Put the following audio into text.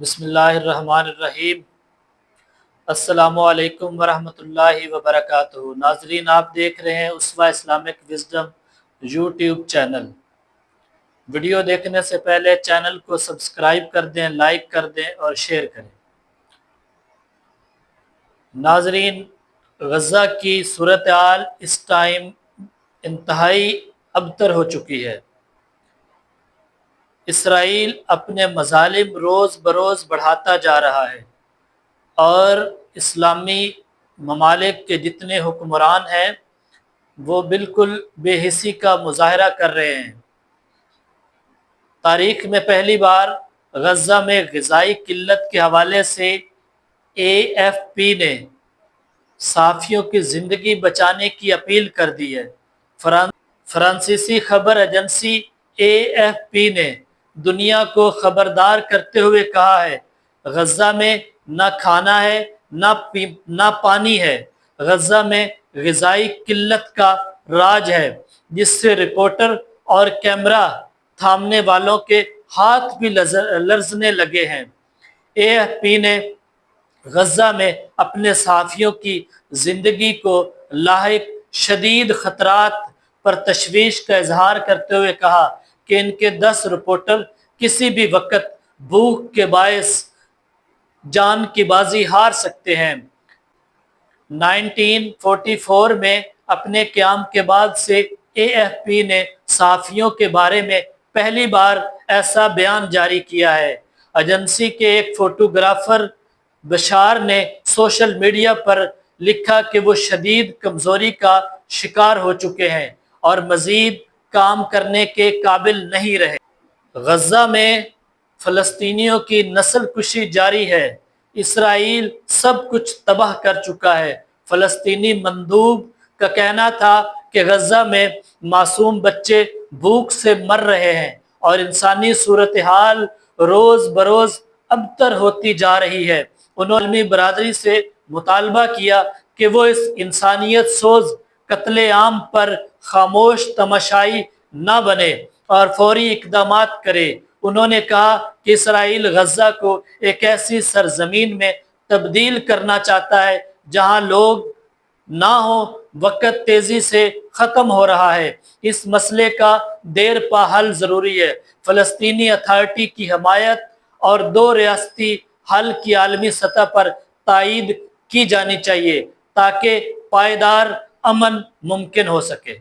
بسم اللہ الرحمن الرحیم۔ السلام علیکم ورحمۃ اللہ وبرکاتہ۔ ناظرین، آپ دیکھ رہے ہیں Uswah Islamic wisdom YouTube channel. Video دیکھنے سے پہلے چینل کو سبسکرائب کر دیں، لائک کر دیں اور شیئر کریں۔ ناظرین، غزہ کی صورتحال اس ٹائم انتہائی ابتر ہو چکی ہے۔ اسرائیل اپنے مظالم روز بروز بڑھاتا جا رہا ہے اور اسلامی ممالک کے جتنے حکمران ہیں وہ بالکل بے حسی کا مظاہرہ کر رہے ہیں۔ تاریخ میں پہلی بار غزہ میں غذائی قلت کے حوالے سے AFP نے صحافیوں کی زندگی بچانے کی اپیل کر دی ہے۔ فرانسیسی خبر ایجنسی AFP نے دنیا کو خبردار کرتے ہوئے کہا ہے، غزہ میں نہ کھانا ہے نہ پانی ہے، غزہ میں غذائی قلت کا راج ہے، جس سے رپورٹر اور کیمرہ تھامنے والوں کے ہاتھ بھی لرزنے لگے ہیں۔ AFP نے غزہ میں اپنے صحافیوں کی زندگی کو لاحق شدید خطرات پر تشویش کا اظہار کرتے ہوئے کہا کہ ان کے 10 رپورٹر کسی بھی وقت بھوک کے باعث جان کی بازی ہار سکتے ہیں۔ 1944 میں اپنے قیام کے بعد سے AFP نے صحافیوں کے بارے میں پہلی بار ایسا بیان جاری کیا ہے۔ ایجنسی کے ایک فوٹوگرافر بشار نے سوشل میڈیا پر لکھا کہ وہ شدید کمزوری کا شکار ہو چکے ہیں اور مزید کام کرنے کے قابل نہیں رہے۔ غزہ میں فلسطینیوں کی نسل کشی جاری ہے۔ اسرائیل سب کچھ تباہ کر چکا ہے۔ فلسطینی مندوب کا کہنا تھا کہ غزہ میں معصوم بچے بھوک سے مر رہے ہیں اور انسانی صورتحال روز بروز ابتر ہوتی جا رہی ہے۔ انہوں نے عالمی برادری سے مطالبہ کیا کہ وہ اس انسانیت سوز قتل عام پر خاموش تماشائی نہ بنے اور فوری اقدامات کرے۔ انہوں نے کہا کہ اسرائیل غزہ کو ایک ایسی سرزمین میں تبدیل کرنا چاہتا ہے جہاں لوگ نہ ہوں۔ وقت تیزی سے ختم ہو رہا ہے۔ اس مسئلے کا دیر پا حل ضروری ہے۔ فلسطینی اتھارٹی کی حمایت اور 2 ریاستی حل کی عالمی سطح پر تائید کی جانی چاہیے تاکہ پائیدار امن ممکن ہو سکے۔